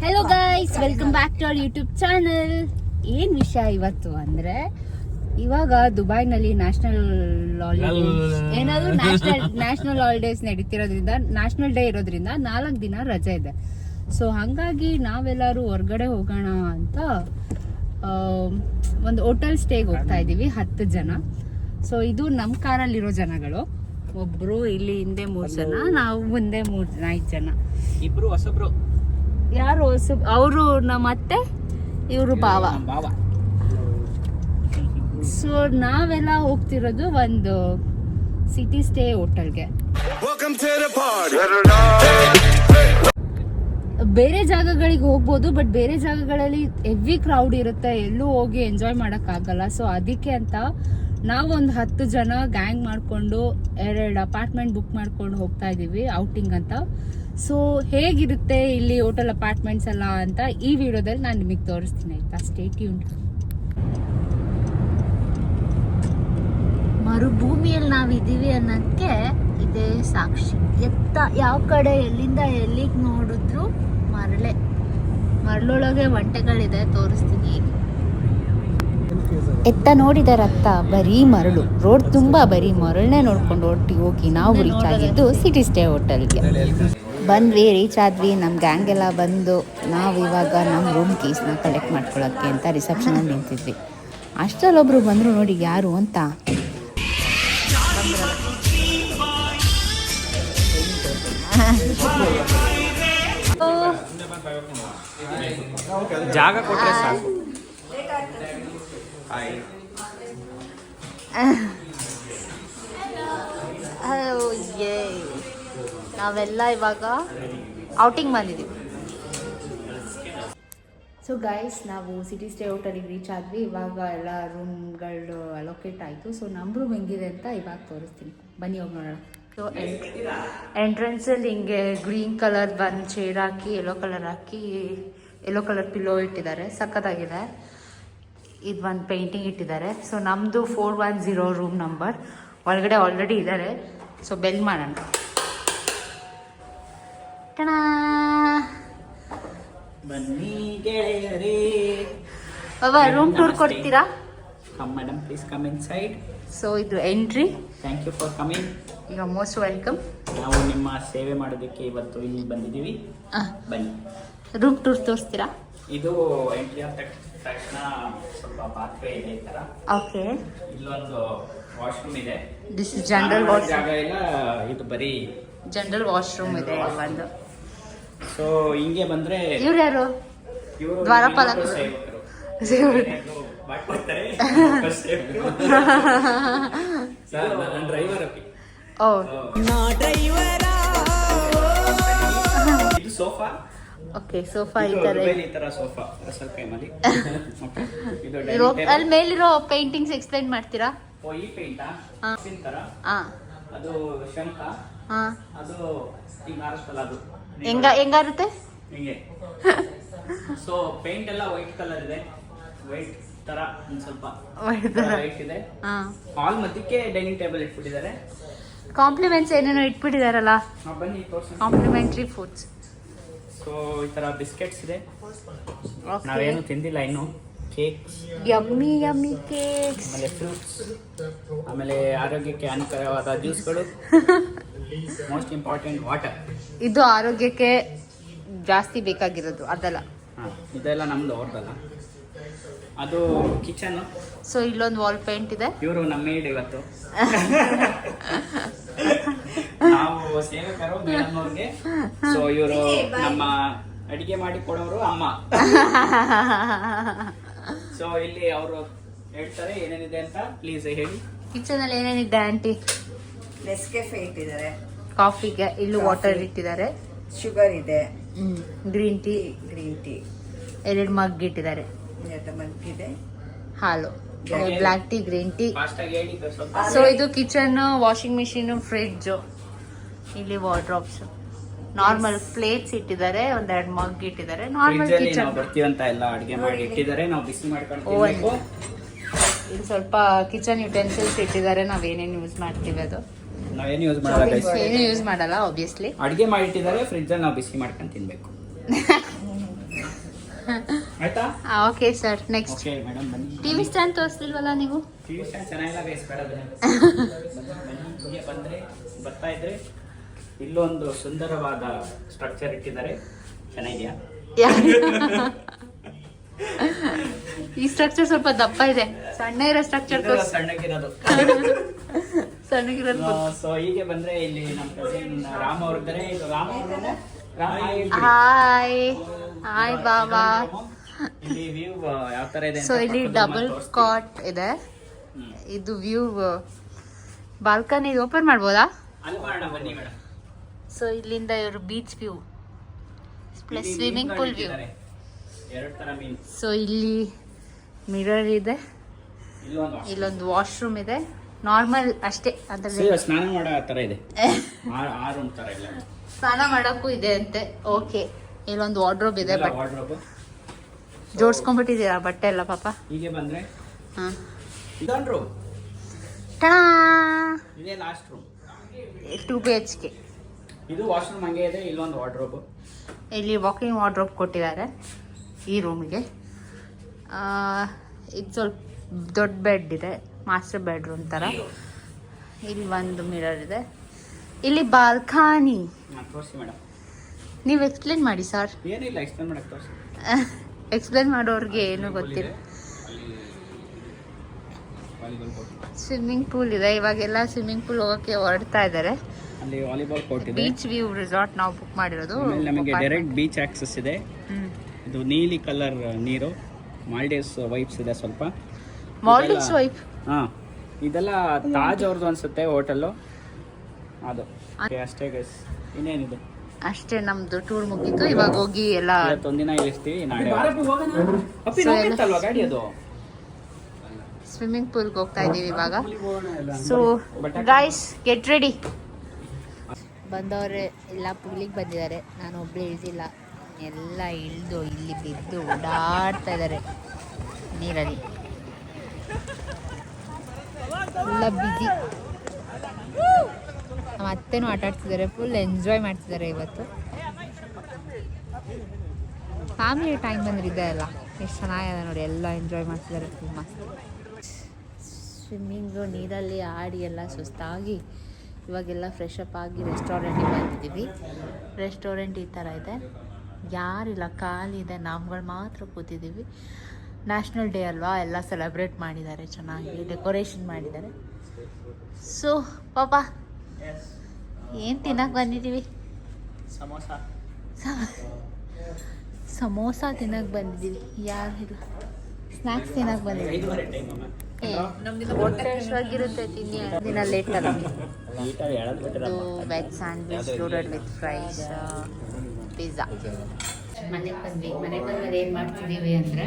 Hello guys, welcome back to our YouTube channel. ಏನ್ ವಿಷಯ ಇವತ್ತು ಅಂದ್ರೆ, ಇವಾಗ ದುಬೈನಲ್ಲಿ ನ್ಯಾಷನಲ್ ಹಾಲಿಡೇಸ್ ನಡೀತಿರೋದ್ರಿಂದ, ನ್ಯಾಷನಲ್ ಡೇ ಇರೋದ್ರಿಂದ 4 ದಿನ ರಜೆ ಇದೆ. ಸೊ ಹಂಗಾಗಿ ನಾವೆಲ್ಲರೂ ಹೊರಗಡೆ ಹೋಗೋಣ ಅಂತ ಒಂದು ಹೋಟೆಲ್ ಸ್ಟೇಗೆ ಹೋಗ್ತಾ ಇದೀವಿ, 10 ಜನ. ಸೊ ಇದು ನಮ್ಮ ಕಾರಲ್ಲಿರೋ ಜನಗಳು. ಒಬ್ರು ಇಲ್ಲಿ ಹಿಂದೆ 3 ಜನ, ನಾವು ಮುಂದೆ 5 ಜನ. ಇಬ್ರು ಹೊಸಬ್ರು. ಯಾರು ಹೊಸಬ್? ಅವರು ನಮ್ಮ ಅತ್ತೆ, ಇವರು ಭಾವ. ಸೊ ನಾವೆಲ್ಲ ಹೋಗ್ತಿರೋದು ಒಂದು ಸಿಟಿ ಸ್ಟೇ ಹೋಟೆಲ್ಗೆ. ಬೇರೆ ಜಾಗಗಳಿಗೆ ಹೋಗ್ಬೋದು, ಬಟ್ ಬೇರೆ ಜಾಗಗಳಲ್ಲಿ ಹೆವಿ ಕ್ರೌಡ್ ಇರುತ್ತೆ, ಎಲ್ಲೂ ಹೋಗಿ ಎಂಜಾಯ್ ಮಾಡೋಕ್ಕಾಗಲ್ಲ. ಸೊ ಅದಕ್ಕೆ ಅಂತ ನಾವೊಂದು 10 ಜನ ಗ್ಯಾಂಗ್ ಮಾಡಿಕೊಂಡು 2 ಅಪಾರ್ಟ್ಮೆಂಟ್ ಬುಕ್ ಮಾಡ್ಕೊಂಡು ಹೋಗ್ತಾ ಇದ್ದೀವಿ ಔಟಿಂಗ್ ಅಂತ. ಸೊ ಹೇಗಿರುತ್ತೆ ಇಲ್ಲಿ ಹೋಟೆಲ್ ಅಪಾರ್ಟ್ಮೆಂಟ್ಸ್ ಎಲ್ಲ ಅಂತ ಈ ವಿಡಿಯೋದಲ್ಲಿ ನಾನು ನಿಮಗೆ ತೋರಿಸ್ತೀನಿ, ಆಯ್ತಾ? Stay tuned. ಮರುಭೂಮಿಯಲ್ಲಿ ನಾವಿದ್ದೀವಿ ಅನ್ನೋದಕ್ಕೆ ಇದೇ ಸಾಕ್ಷಿ. ಎತ್ತ ಯಾವ ಕಡೆ ಎಲ್ಲಿಂದ ಎಲ್ಲಿಗೆ ನೋಡಿದ್ರು ಮರಳೊಳಗೆ ಒಂಟೆಗಳಿದೆ, ತೋರಿಸ್ತೀನಿ. ಎತ್ತ ನೋಡಿದರತ್ತ ಬರೀ ಮರಳು, ರೋಡ್ ತುಂಬಾ ಬರೀ ಮರಳನ್ನೇ ನೋಡ್ಕೊಂಡು ಹೋಗಿ ನಾವು ರೀಚ್ ಆಗಿದ್ದು ಸಿಟಿ ಸ್ಟೇ ಹೋಟೆಲ್ಗೆ ಬಂದ್ವಿ. ರೀಚ್ ಆದ್ವಿ, ನಮ್ಮ ಗ್ಯಾಂಗ್ ಎಲ್ಲ ಬಂದು ನಾವು ಇವಾಗ ನಮ್ಮ ರೂಮ್ ಕೀಸ್ನ ಕಲೆಕ್ಟ್ ಮಾಡ್ಕೊಳ್ಳೋಕ್ಕೆ ಅಂತ ರಿಸೆಪ್ಷನಲ್ಲಿ ನಿಂತಿದ್ವಿ. ಅಷ್ಟರಲ್ಲೊಬ್ರು ಬಂದರು, ನೋಡಿ ಯಾರು ಅಂತ. ಜಾಗ ಕೊಟ್ಟರೆ ಸಾಕು. ನಾವೆಲ್ಲ ಇವಾಗ ಔಟಿಂಗ್ ಬಂದಿದ್ದೀವಿ. ಸೊ ಗೈಸ್, ನಾವು ಸಿಟಿ ಸ್ಟೇ ಹೋಟೆಲಿಗೆ ರೀಚ್ ಆದ್ವಿ. ಇವಾಗ ಎಲ್ಲ ರೂಮ್ಗಳು ಅಲೋಕೇಟ್ ಆಯಿತು. ಸೊ ನಮ್ಮ ರೂಮ್ ಹೆಂಗಿದೆ ಅಂತ ಇವಾಗ ತೋರಿಸ್ತೀನಿ, ಬನ್ನಿ ಹೋಗಿ ನೋಡೋಣ. ಸೊ ಎಂಟ್ರೆನ್ಸಲ್ಲಿ ಹಿಂಗೆ ಗ್ರೀನ್ ಕಲರ್ ಬಂದು ಶೇಡ್ ಹಾಕಿ ಯೆಲ್ಲೋ ಕಲರ್ ಪಿಲ್ಲೋ ಇಟ್ಟಿದ್ದಾರೆ, ಸಕ್ಕತ್ತಾಗಿದೆ. ಇದು ಒಂದು ಪೇಂಟಿಂಗ್ ಇಟ್ಟಿದ್ದಾರೆ. ಸೊ ನಮ್ಮದು 410 ರೂಮ್ ನಂಬರ್. ಒಳಗಡೆ ಆಲ್ರೆಡಿ ಇದ್ದಾರೆ. ಸೊ ಬೆಲ್ ಮಾಡೋಣ. ಬನ್ನಿ ಗೆಳೆಯರೇ. ರೂಮ್ ಟೂರ್ ಕೊಡ್ತೀರಾ? Come madam, please come inside. So ಇದು entry. Thank you for coming. ಈಗ ಮೋಸ್ಟ್ ವೆಲ್ಕಮ್. ನಾವು ನಿಮ್ಮ ಸೇವೆ ಮಾಡೋದಕ್ಕೆ ಇವತ್ತು ಇಲ್ಲಿ ಬಂದಿದ್ದೀವಿ. ಬನ್ನಿ. ರೂಮ್ ಟೂರ್ ತೋರಿಸ್ತೀರಾ? ಇದು ಎಂಟ್ರಿ ಆದ ತಕ್ಷಣ ಸ್ವಲ್ಪ ಪಾತ್ರೆ ಇದೆ ಈ ಥರ. ಓಕೆ. ಇಲ್ಲೊಂದು ವಾಶ್ರೂಮ್ ಇದೆ. This is general washroom. ಜಾಗ ಇಲ್ಲ, ಇದು ಬರೀ ಜನರಲ್ ವಾಶ್ರೂಮ್ ಇದೆ ಒಂದು. ಸೊ ಹಿಂಗೆ ಬಂದ್ರೆ ಇವ್ರು ಯಾರು? ದ್ವಾರಪಾಲಕರು. ಡ್ರೈವರ್. ಇದು ಸೋಫಾ. ಓಕೆ, ಸೋಫಾ ಈ ತರ ಸೋಫಾ ಸ್ವಲ್ಪ ಕೈಮಲ್ಲಿ. ಅಲ್ಲಿ ಮೇಲಿರೋ ಪೇಂಟಿಂಗ್ಸ್ ಎಕ್ಸ್ಪ್ಲೈನ್ ಮಾಡ್ತೀರಾ? ಈ ಪೇಂಟಾ ತರ, ಅದು ಶಂಖ, ಅದು ಹಿಂಗ ಆರಿಸ್ತಲ್ಲ, ಅದು ಹೆಂಗಾರುತ್ತೆ ಹಿಂಗೆ. ಸೊ ಪೇಂಟ್ ಎಲ್ಲ ವೈಟ್ ಕಲರ್ ಇದೆ, ವೈಟ್ ತರ ಒಂದ್ ಸ್ವಲ್ಪ ವೈಟ್ ಇದೆ. ಹಾಲ್ ಮಧ್ಯಕ್ಕೆ ಡೈನಿಂಗ್ ಟೇಬಲ್ ಇಟ್ಬಿಟ್ಟಿದ್ದಾರೆ. ಕಾಂಪ್ಲಿಮೆಂಟ್ಸ್ ಏನೇನೋ ಇಟ್ಬಿಟ್ಟಿದಾರಲ್ಲ, ಬನ್ನಿ ಕಾಂಪ್ಲಿಮೆಂಟ್ರಿ ಫುಡ್ಸ್. ಸೊ ಈ ತರ ಬಿಸ್ಕೆಟ್ಸ್ ಇದೆ, ನಾವೇನು ತಿಂದಿಲ್ಲ ಇನ್ನು. ಕೇಕ್ಸ್, ಯಮ್ಮಿ ಕೇಕ್ಸ್, ಆಮೇಲೆ ಫ್ರೂಟ್ಸ್, ಆಮೇಲೆ ಆರೋಗ್ಯಕ್ಕೆ ಹಾನಿಕರವಾದ ಜ್ಯೂಸ್ಗಳು, ಮೋಸ್ಟ್ ಇಂಪಾರ್ಟೆಂಟ್ ವಾಟರ್. ಇದು ಆರೋಗ್ಯಕ್ಕೆ ಜಾಸ್ತಿ ಬೇಕಾಗಿರೋದು ಅದಲ್ಲ. ಇದೆಲ್ಲ ನಮ್ದು, ಅವ್ರದಲ್ಲ. ಅದು ಕಿಚನ್. ಸೊ ಇಲ್ಲೊಂದು ವಾಲ್ ಪೇಂಟ್ ಇದೆ. ಇವರು ನಮ್ಮ ಮೇಡ್ ಇವತ್ತು. ನಾವು ಸೇವಕರು ಮೇಡಮ್ ಅವ್ರಿಗೆ. ಸೊ ಇವರು ನಮ್ಮ ಅಡಿಗೆ ಮಾಡಿ ಕೊಡೋರು ಅಮ್ಮ. ಸೊ ಇಲ್ಲಿ ಅವರು ಹೇಳ್ತಾರೆ ಏನೇನಿದೆ ಅಂತ, ಪ್ಲೀಸ್ ಹೇಳಿ. ಕಿಚನ್ ಅಲ್ಲಿ ಏನೇನಿದೆ ಆಂಟಿ? ನೆಸ್ಕೆಫೆ ಇಟ್ಟಿದ್ದಾರೆ, ಕಾಫಿಗೆ. ಇಲ್ಲೂ ವಾಟರ್ ಇಟ್ಟಿದ್ದಾರೆ, ಶುಗರ್ ಇದೆ, ಗ್ರೀನ್ ಟೀ 2 ಮಗ್ ಇಟ್ಟಿದ್ದಾರೆ, 2 ಮಗ್ ಇದೆ, ಹಾಲು, black tea, green tea. So ಇದು ಕಿಚನ್, ವಾಷಿಂಗ್ ಮಿಷಿನ್, ಫ್ರಿಡ್ಜ್, ಇಲ್ಲಿ ವಾರ್ಡ್ರೋಬ್ಸ್, ನಾರ್ಮಲ್ ಪ್ಲೇಟ್ಸ್ ಇಟ್ಟಿದ್ದಾರೆ, 2 ಮಗ್ ಇಟ್ಟಿದ್ದಾರೆ. Normal kitchen. ಬರ್ತೀವಂತ ಎಲ್ಲ ಅಡಿಗೆ ಮಾಡಿ ಇಟ್ಟಿದ್ದಾರೆ, ನಾವು ಬಿಸಿ ಮಾಡ್ಕೊಂಡು ತಿನ್ಬೇಕು. ಇಲ್ಲಿ ಸ್ವಲ್ಪ ಕಿಚನ್ ಯುಟೆನ್ಸಿಲ್ಸ್ ಇಟ್ಟಿದ್ದಾರೆ, ನಾವೇನೇನು ಯೂಸ್ ಮಾಡ್ತೀವಿ ಅದು. ನಾವೇನು ಯೂಸ್ ಮಾಡಲ್ಲ ಗೈಸ್, ಏನು ಯೂಸ್ ಮಾಡಲ್ಲ ಆಬ್ವಿಯಸ್ಲಿ. ಅಡಿಗೆ ಮಾಡಿಟ್ಟಿದ್ದಾರೆ, ಫ್ರಿಡ್ಜ್ ಅಲ್ಲಿ ನಾವು ಬಿಸಿ ಮಾಡ್ಕೊಂಡು ತಿನ್ಬೇಕು. ಆಯ್ತಾ? Okay sir, next okay madam ಬನ್ನಿ. ಟಿವಿ ಸ್ಟ್ಯಾಂಡ್ ತೋರಿಸ್ತಿಲ್ವಲ್ಲ ನೀವು? ಟಿವಿ ಸ್ಟ್ಯಾಂಡ್ ಚೆನ್ನಾಗಿಲ್ಲ ಗೈಸ್, ಬೇಡ ಬನ್ನಿ. ಹೀಗೆ ಬಂದ್ರೆ ಬರ್ತಾ ಇದ್ರೆ ಇಲ್ಲೊಂದು ಸುಂದರವಾದ ಸ್ಟ್ರಕ್ಚರ್ ಇಟ್ಟಿದ್ದಾರೆ, ಚೆನ್ನಾಗಿದೆಯಾ? ಈ ಸ್ಟ್ರಕ್ಚರ್ ಸ್ವಲ್ಪ ದಪ್ಪ ಇದೆ, ಸಣ್ಣ ಇರೋ ಸ್ಟ್ರಕ್ಚರ್ ಇದು ಸಣ್ಣಗಿರೋದು. ಸಣ್ಣಗಿರೋದು. ಸೊ ಹೀಗೆ ಬಂದ್ರೆ ಇಲ್ಲಿ ನಮ್ಮ ಕಸಿನ್ ರಾಮ್ ಅವ್ರ ಇದ್ದಾರೆ. ಇದು ರಾಮ್ ಅವ್ರನ್ನ ಹಾಯ್ ಹಾಯ್ ಬಾಬಾ. ಇಲ್ಲಿ ವ್ಯೂ ಯಾವ ತರ ಇದೆ ಸೊ ಇಲ್ಲಿ ಡಬಲ್ ಕಾಟ್ ಇದೆ. ಇದು ವ್ಯೂ ಬಾಲ್ಕನಿ ಓಪನ್ ಮಾಡ್ಬೋದಾ? ಅಲ್ಲಿ ಮಾಡೋಣ ಬನ್ನಿ ಮೇಡಮ್. ಸೊ ಇಲ್ಲಿಂದ ಇವರು beach view plus swimming pool view. ಎರಡು ತರ ಮೀನು. ಸೊ ಇಲ್ಲಿ ಮಿರರ್ ಇದೆ, ಇಲ್ಲೊಂದು ಇಲ್ಲೊಂದು ವಾಶ್ರೂಮ್ ಇದೆ, ನಾರ್ಮಲ್ ಅಷ್ಟೇ ಅಂದ್ರೆ ಸ್ನಾನ ಮಾಡೋ ತರ ಇದೆ. ಆ ರೂಮ್ ತರ ಇಲ್ಲ, ಸ್ನಾನ ಮಾಡೋಕ್ಕೂ ಇದೆ ಅಂತೆ. ಓಕೆ, ಇಲ್ಲೊಂದು ವಾರ್ಡ್ರೋಬ್ ಇದೆ, ಬಟ್ ವಾರ್ಡ್ರೋಬ್ ಜೋಡಿಸ್ಕೊಂಡ್ಬಿಟ್ಟಿದ್ದೀರಾ ಬಟ್ಟೆ ಎಲ್ಲ ಪಾಪ. ಹೀಗೆ ಬಂದ್ರೆ ಹಾಂ, ಇದೊಂದು ರೂಮ್, ಟಣಾ, ಇದೇ ಲಾಸ್ಟ್ ರೂಮ್. 2 BHK. ಇದು ವಾಶ್ರೂಮ್ ಹಂಗೆ ಇದೆ. ಇಲ್ಲೊಂದು ವಾರ್ಡ್ರೋಬ್, ಇಲ್ಲಿ ವಾಕಿಂಗ್ ವಾರ್ಡ್ರೋಬ್ ಕೊಟ್ಟಿದ್ದಾರೆ ಈ ರೂಮಿಗೆ. ಇದು ಸ್ವಲ್ಪ ದೊಡ್ಡ ಬೆಡ್ ಇದೆ, ಮಾಸ್ಟರ್ ಬೆಡ್ರೂಮ್ ಥರ. ಇಲ್ಲಿ ಒಂದು ಮಿರರ್ ಇದೆ, ಇಲ್ಲಿ ಬಾಲ್ಕನಿ. ತೋರಿಸಿ ಮೇಡಮ್. ನೀವು ಎಕ್ಸ್ಪ್ಲೇನ್ ಮಾಡಿ ಸರ್. ಏನಿಲ್ಲ, ಎಕ್ಸ್ಪ್ಲೇನ್ ಮಾಡಕ್ಕೆ ತೋರಿಸಿ. ಎಕ್ಸ್ಪ್ಲೇನ್ ಮಾಡೋರಿಗೆ ಏನು ಗೊತ್ತಿಲ್ಲ. ಸ್ವಿಮ್ಮಿಂಗ್ ಪೂಲ್ ಇದೆ, ಇವಾಗೆಲ್ಲ ಸ್ವಿಮ್ಮಿಂಗ್ ಪೂಲ್ ಹೋಗೋಕ್ಕೆ ಹೊರಡ್ತಾ ಇದ್ದಾರೆ. ಅಲ್ಲಿ ವಾಲಿಬಾಲ್ ಕೋರ್ಟ್ ಇದೆ. ಬೀಚ್ ವ್ಯೂ ರೆಸಾರ್ಟ್ ನಾವು ಬುಕ್ ಮಾಡಿರೋದು. ಆಮೇಲೆ ನಮಗೆ ಡೈರೆಕ್ಟ್ ಬೀಚ್ ಆಕ್ಸೆಸ್ ಇದೆ. ಇದು ನೀಲಿ ಕಲರ್ ನೀರು, ಮಾಲ್ಡೀವ್ಸ್ ವೈಬ್ಸ್ ಇದೆ ಸ್ವಲ್ಪ. ಮಾಲ್ಡೀವ್ಸ್ ವೈಪ್. ಹಾಂ, ಇದೆಲ್ಲ ತಾಜ್ ಅವ್ರದ್ದು ಅನ್ಸುತ್ತೆ ಹೋಟೆಲ್ಲು ಅದು. ಅಷ್ಟೇ ಗೈಸ್, ಇನ್ನೇನಿದೆ ಅಷ್ಟೇ. ನಮ್ದು ಟೂರ್ ಮುಗೀತು, ಇವಾಗ ಹೋಗಿ ಎಲ್ಲ ಇವತ್ತೊಂದಿನ ಇಲ್ಲಿ ಇರ್ತೀವಿ, ನಾಳೆ ಗಾಡಿ ಅದು ಸ್ವಿಮ್ಮಿಂಗ್ ಪೂಲ್ಗೆ ಹೋಗ್ತಾ ಇದ್ದೀವಿ ಇವಾಗ. So guys get ready. ಬಂದವರೇ ಎಲ್ಲ ಪೂಲಿಗೆ ಬಂದಿದ್ದಾರೆ, ನಾನು ಒಬ್ಬಳೇ ಇಳಿದಿಲ್ಲ. ಎಲ್ಲ ಇಳಿದು ಇಲ್ಲಿ ಬಿದ್ದು ಓಡಾಡ್ತಾ ಇದ್ದಾರೆ ನೀರಲ್ಲಿ, ಎಲ್ಲ ಬಿಸಿ. ನಮ್ಮ ಅತ್ತೆನೂ ಆಟ ಆಡ್ತಿದ್ದಾರೆ, ಫುಲ್ ಎಂಜಾಯ್ ಮಾಡ್ತಿದ್ದಾರೆ ಇವತ್ತು. ಫ್ಯಾಮಿಲಿ ಟೈಮ್ ಬಂದಿದೆ ಅಲ್ಲ, ಎಷ್ಟು ಚೆನ್ನಾಗಿದೆ ನೋಡಿ, ಎಲ್ಲ ಎಂಜಾಯ್ ಮಾಡ್ತಿದ್ದಾರೆ ಫುಲ್ ಮಸ್ತ್. ಸ್ವಿಮ್ಮಿಂಗು ನೀರಲ್ಲಿ ಆಡಿ ಎಲ್ಲ ಸುಸ್ತಾಗಿ ಇವಾಗೆಲ್ಲ ಫ್ರೆಶ್ ಅಪ್ ಆಗಿ ರೆಸ್ಟೋರೆಂಟಿಗೆ ಬಂದಿದ್ದೀವಿ. ರೆಸ್ಟೋರೆಂಟ್ ಈ ಥರ ಇದೆ, ಯಾರಿಲ್ಲ, ಖಾಲಿ ಇದೆ, ನಾವುಗಳು ಮಾತ್ರ ಕೂತಿದ್ದೀವಿ. ನ್ಯಾಷನಲ್ ಡೇ ಅಲ್ವಾ, ಎಲ್ಲ ಸೆಲೆಬ್ರೇಟ್ ಮಾಡಿದ್ದಾರೆ, ಚೆನ್ನಾಗಿ ಡೆಕೋರೇಷನ್ ಮಾಡಿದ್ದಾರೆ. ಸೊ ಪಾಪ ಏನು ತಿನ್ನಕ್ಕೆ ಬಂದಿದ್ದೀವಿ? ಸಮೋಸ ತಿನ್ನಕ್ಕೆ ಬಂದಿದ್ದೀವಿ, ಯಾರಿಲ್ಲ. ಸ್ನ್ಯಾಕ್ಸ್ ತಿನ್ನಕ್ಕೆ ಬಂದಿದ್ದೀವಿ. ಹೊಟ್ಟೆಗಿರುತ್ತೆ, ತಿನ್ನಿ. ದಿನ ಲೇಟ್ ಅಲ್ಲ. ಇದು veg sandwich loaded with fries, pizza. ಮನೆಗೆ ಬಂದು ಏನು ಮಾಡ್ತಿದ್ದೀವಿ ಅಂದರೆ,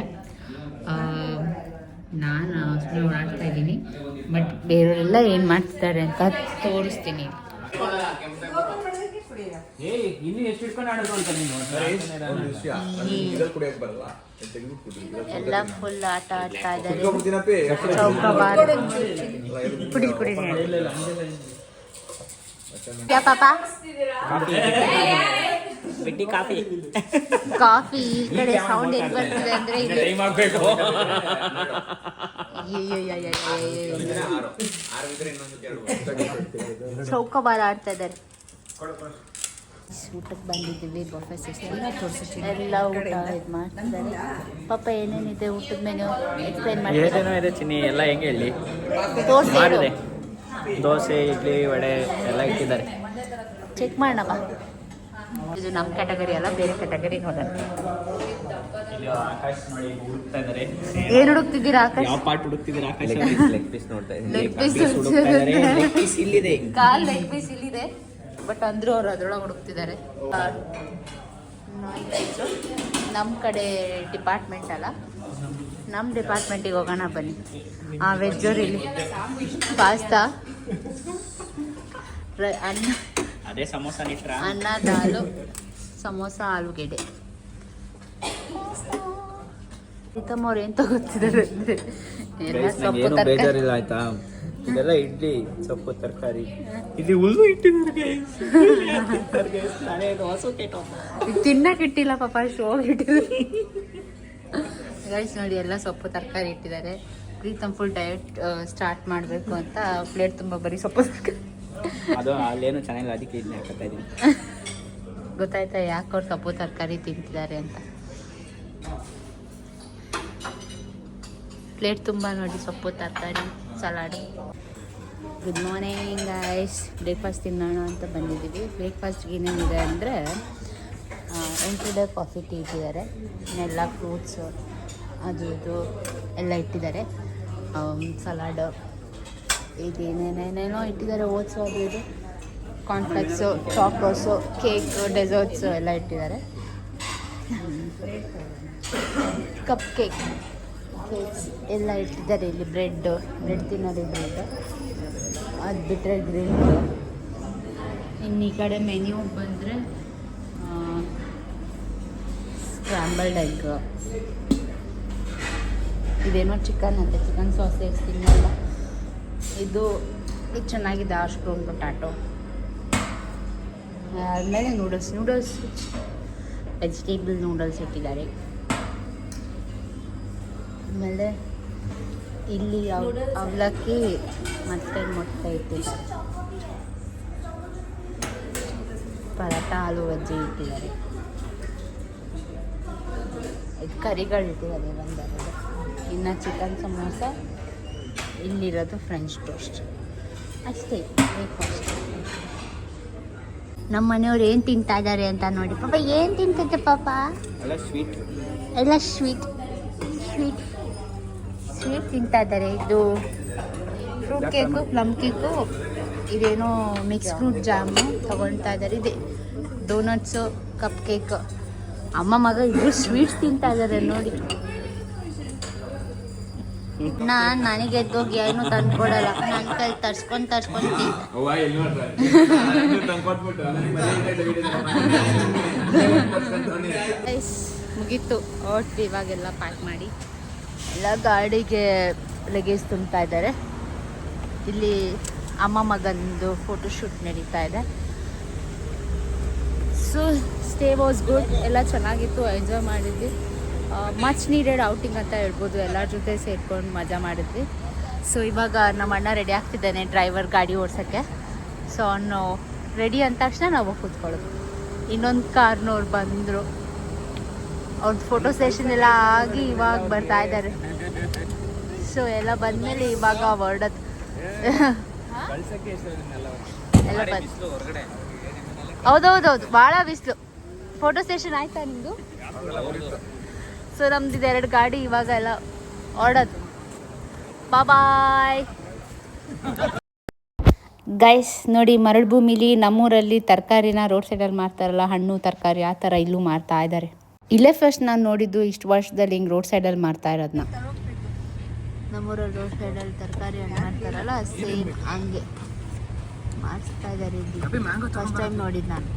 ನಾನು ಸುಮ್ಮನೆ ಓಡಾಡ್ತಾ ಇದ್ದೀನಿ, ಬಟ್ ಬೇರೆಯವರೆಲ್ಲ ಏನು ಮಾಡ್ತಿದ್ದಾರೆ ಅಂತ ತೋರಿಸ್ತೀನಿ. ಎಲ್ಲ ಫುಲ್ ಆಟ ಆಡ್ತಾ ಇದ್ದಾರೆ. ಕುಡಿ ಕ್ಯಾ ಪಾಪಾ? ಕಾಫಿ. ಈ ಕಡೆ ಸೌಂಡ್ ಏನು ಬರ್ತಿದೆ ಅಂದ್ರೆ ಚೌಕಬಾರ ಆಡ್ತಾ ಇದ್ದಾರೆ. ಊಟಕ್ಕೆ ಬಂದಿದ್ದೀವಿ, ಬಫೆ ಸಿಸ್ಟಮ್ ಎಲ್ಲ ಊಟ ಇದು ಮಾಡ್ತಿದ್ದಾರೆ. ಪಾಪ ಏನೇನಿದೆ ಊಟದ ಮೆನು ಎಕ್ಸ್ಪ್ಲೈನ್ ಏನೇನೋ ಚಿನ್ನಿ, ಎಲ್ಲ ಹೆಂಗೆ ಹೇಳಿ ತೋರಿಸಿ. ದೋಸೆ, ಇಡ್ಲಿ, ವಡೆ ಎಲ್ಲ ಇಟ್ಟಿದ್ದಾರೆ. ಚೆಕ್ ಮಾಡೋಣ. ಇದು ನಮ್ಮ ಕ್ಯಾಟಗರಿ ಅಲ್ಲ, ಬೇರೆ ಕ್ಯಾಟಗರಿ ನೋಡೋಣ. ಆಕಾಶ್ ನೋಡಿ ಹುಡುಕ್ತಾ ಇದ್ದಾರೆ. ಏನು ಹುಡುಕ್ತಿದ್ದೀರಾ ಆಕಾಶ್? ಯಾವ ಪಾರ್ಟ್ ಹುಡುಕ್ತಿದ್ದೀರಾ ಆಕಾಶ್? ಲೆಗ್ ಪೀಸ್ ನೋಡ್ತಾ ಇದ್ದೀನಿ. ಲೆಗ್ ಪೀಸ್ ಇಲ್ಲಿದೆ, ಕಾಲ್ ಲೆಗ್ ಪೀಸ್ ಇಲ್ಲಿದೆ, ಬಟ್ ಅಂದ್ರೂ ಅವ್ರು ಅದ್ರೊಳಗೆ ಹುಡುಕ್ತಿದ್ದಾರೆ. ನಮ್ಮ ಕಡೆ ಡಿಪಾರ್ಟ್ಮೆಂಟ್ ಅಲ್ಲ, ನಮ್ಮ ಡಿಪಾರ್ಟ್ಮೆಂಟಿಗೆ ಹೋಗೋಣ ಬನ್ನಿ. ವೆಜ್ಜೋರಿಲಿ ಪಾಸ್ತಾ, ಅನ್ನ, ಅದೇ ಸಮೋಸ ನಿಟ್ರ, ಅನ್ನ, ದಾಲು, ಸಮೋಸ, ಆಲೂಗೆಡ್ಡೆ. ಪ್ರೀತಮ್ ಅವ್ರು ಏನು ತಗೋತಿದ್ದಾರೆ ಅಂದರೆ ಎಲ್ಲ ಸೊಪ್ಪು ತರಕಾರಿ. ಬೇಜಾರಿಲ್ಲ ಆಯ್ತಾ? ಇದೆಲ್ಲ ಇಡ್ಲಿ, ಸೊಪ್ಪು, ತರಕಾರಿ. ಇಲ್ಲಿ ಹುಲ್ಲು ಇಟ್ಟಿದ್ದಾರೆ. ತಿನ್ನಕ್ಕೆ ಇಟ್ಟಿಲ್ಲ ಪಾಪ, ಶೋ ಇಟ್ಟಿದ್ರು. ಗೈಸ್ ನೋಡಿ ಎಲ್ಲ ಸೊಪ್ಪು ತರಕಾರಿ ಇಟ್ಟಿದ್ದಾರೆ. ಪ್ರೀತಮ್ ಫುಲ್ ಡಯಟ್ ಸ್ಟಾರ್ಟ್ ಮಾಡಬೇಕು ಅಂತ ಪ್ಲೇಟ್ ತುಂಬ ಬರೀ ಸೊಪ್ಪು ತರಕಾರಿ. ಅದು ಅಲ್ಲೇನು ಚೆನ್ನಾಗಿಲ್ಲ, ಅದಕ್ಕೆ ಇದನ್ನ ಹಾಕತ್ತಾ ಇದ್ದೀನಿ. ಗೊತ್ತಾಯ್ತಾ ಯಾಕೆ ಅವ್ರು ಸೊಪ್ಪು ತರಕಾರಿ ತಿಂತಿದ್ದಾರೆ ಅಂತ. ಪ್ಲೇಟ್ ತುಂಬ ನೋಡಿ ಸೊಪ್ಪು ತರಕಾರಿ salad. Good morning guys, breakfast ತಿನ್ನೋಣ ಅಂತ ಬಂದಿದ್ದೀವಿ. ಬ್ರೇಕ್ಫಾಸ್ಟ್ಗೆ ಏನೇನಿದೆ ಅಂದರೆ ಎಂಟ್ರಿಡೆ ಕಾಫಿ ಟೀ ಇಟ್ಟಿದ್ದಾರೆ, ಎಲ್ಲ ಫ್ರೂಟ್ಸು ಅದು ಇದು ಎಲ್ಲ ಇಟ್ಟಿದ್ದಾರೆ. ಸಲಾಡ್ ಇದೇನೇನೇನೇನೋ ಇಟ್ಟಿದ್ದಾರೆ. ಓಟ್ಸು ಅದು ಇದು ಕಾರ್ನ್ಫ್ಲೆಕ್ಸು, ಚಾಕೋಸು, ಕೇಕು, ಡೆಸರ್ಟ್ಸು ಎಲ್ಲ ಇಟ್ಟಿದ್ದಾರೆ. ಕಪ್ ಕೇಕ್ಸ್ ಎಲ್ಲ ಇಟ್ಟಿದ್ದಾರೆ. ಇಲ್ಲಿ ಬ್ರೆಡ್ ತಿನ್ನೋದು ಬ್ರೆಡ್, ಅದು ಬಿಟ್ಟರೆ ಗ್ರಿಲ್. ಇನ್ನು ಈ ಕಡೆ ಮೆನ್ಯೂ ಬಂದರೆ ಸ್ಕ್ರಾಂಬಲ್ಡ್ ಎಗ್, ಇದೇನೋ ಚಿಕನ್ ಅಂತೆ, ಚಿಕನ್ ಸಾಸೇಜ್ ತಿನ್ನಲ್ಲ. ಇದು ಚೆನ್ನಾಗಿದೆ, ಆಶ್ರೂಮ್ ಪೊಟ್ಯಾಟೊ. ಆದಮೇಲೆ ನೂಡಲ್ಸ್ ವೆಜಿಟೇಬಲ್ ನೂಡಲ್ಸ್ ಇಟ್ಟಿದ್ದಾರೆ. ಆಮೇಲೆ ಇಲ್ಲಿ ಅವಲಕ್ಕಿ ಮತ್ತು ಮೊಟ್ಟೆ ಇಟ್ಟಿದ್ದಾರೆ. ಪರೋಟ, ಆಲೂ ಬಜ್ಜಿ ಇಟ್ಟಿದ್ದಾರೆ. ಇದು ಕರಿಗಳು ಇಟ್ಟಿದ್ದಾರೆ ಒಂದರಲ್ಲಿ. ಇನ್ನು ಚಿಕನ್ ಸಮೋಸ, ಇಲ್ಲಿರೋದು ಫ್ರೆಂಚ್ ಟೋಸ್ಟ್. ಅಷ್ಟೇ ಬ್ರೇಕ್ಫಾಸ್ಟ್. ನಮ್ಮ ಮನೆಯವ್ರು ಏನು ತಿಂತಾ ಇದ್ದಾರೆ ಅಂತ ನೋಡಿ. ಪಾಪ ಏನು ತಿಂತಿದ್ದೆ ಪಾಪ? ಎಲ್ಲ ಸ್ವೀಟ್ ತಿಂತಾ ಇದ್ದಾರೆ. ಇದು ಫ್ರೂಟ್ ಕೇಕು, ಪ್ಲಮ್ ಕೇಕು, ಇದೇನೋ ಮಿಕ್ಸ್ ಫ್ರೂಟ್ ಜಾಮು ತಗೊಳ್ತಾ ಇದ್ದಾರೆ. ಇದೆ ಡೋನಟ್ಸು, ಕಪ್ ಕೇಕ್. ಅಮ್ಮ ಮಗ ಇಬ್ಬರು ಸ್ವೀಟ್ಸ್ ತಿಂತಾ ಇದ್ದಾರೆ ನೋಡಿ. ನನಗೆ ಎದ್ದೋಗಿ ಏನು ತಂದ್ಕೊಡಲ್ಲ, ನನ್ನ ಕೈ ತರ್ಸ್ಕೊಂಡು ಮುಗೀತು. ಹೊಟ್ಟು ಇವಾಗೆಲ್ಲ ಪ್ಯಾಕ್ ಮಾಡಿ ಎಲ್ಲ ಗಾಡಿಗೆ ಲಗೇಜ್ ತುಂಬ್ತಾ ಇದ್ದಾರೆ. ಇಲ್ಲಿ ಅಮ್ಮ ಮಗಂದು ಫೋಟೋಶೂಟ್ ನಡೀತಾ ಇದೆ. ಸೊ ಸ್ಟೇ ವಾಸ್ ಗುಡ್, ಎಲ್ಲ ಚೆನ್ನಾಗಿತ್ತು, ಎಂಜಾಯ್ ಮಾಡಿದ್ವಿ. ಮಚ್ ನೀಡೆಡ್ ಔಟಿಂಗ್ ಅಂತ ಹೇಳ್ಬೋದು. ಎಲ್ಲರ ಜೊತೆ ಸೇರ್ಕೊಂಡು ಮಜಾ ಮಾಡಿದ್ವಿ. ಸೊ ಇವಾಗ ನಮ್ಮ ಅಣ್ಣ ರೆಡಿ ಆಗ್ತಿದ್ದಾನೆ ಡ್ರೈವರ್ ಗಾಡಿ ಓಡ್ಸೋಕ್ಕೆ. ಸೊ ಅವನು ರೆಡಿ ಅಂದ ತಕ್ಷಣ ನಾವು ಕೂತ್ಕೊಳ್ಳೋದು. ಇನ್ನೊಂದು ಕಾರ್ನವ್ರು ಬಂದರು, ಅವ್ರದ್ದು ಫೋಟೋ ಸೆಷನ್ ಎಲ್ಲ ಆಗಿ ಇವಾಗ ಬರ್ತಾ ಇದ್ದಾರೆ. ಸೊ ಎಲ್ಲ ಬಂದಮೇಲೆ ಇವಾಗ ಹೊರಡೋದು ಎಲ್ಲ ಬಂದು. ಹೌದೌದೌದು, ಭಾಳ ಬಿಸಿಲು. ಫೋಟೋ ಸೆಷನ್ ಆಯ್ತಾ ನಿಮ್ಮದು? ಸೊ ನಮ್ದು 2 ಗಾಡಿ ಇವಾಗ ಎಲ್ಲ ಹೊರಡೋದು. Bye guys. ನೋಡಿ, ಮರಳು ಭೂಮಿಲಿ ನಮ್ಮೂರಲ್ಲಿ ತರಕಾರಿನ ರೋಡ್ ಸೈಡಲ್ಲಿ ಮಾರ್ತಾರಲ್ಲ, ಹಣ್ಣು ತರಕಾರಿ, ಆ ಥರ ಇಲ್ಲೂ ಮಾರ್ತಾ ಇದ್ದಾರೆ. ಇಲ್ಲೇ ಫಸ್ಟ್ ನಾನು ನೋಡಿದ್ದು ಇಷ್ಟು ವರ್ಷದಲ್ಲಿ ಹಿಂಗೆ ರೋಡ್ ಸೈಡಲ್ಲಿ ಮಾರ್ತಾ ಇರೋದನ್ನ. ನಮ್ಮೂರಲ್ಲಿ ರೋಡ್ ಸೈಡಲ್ಲಿ ತರಕಾರಿ ಹಣ್ಣು ಮಾರ್ತಾರಲ್ಲ, ಸೇಮ್ ಹಂಗೆ ಮಾಡಿಸ್ತಾ ಇದ್ದಾರೆ. ಇಲ್ಲಿ ಫಸ್ಟ್ ಟೈಮ್ ನೋಡಿದ್ದು ನಾನು.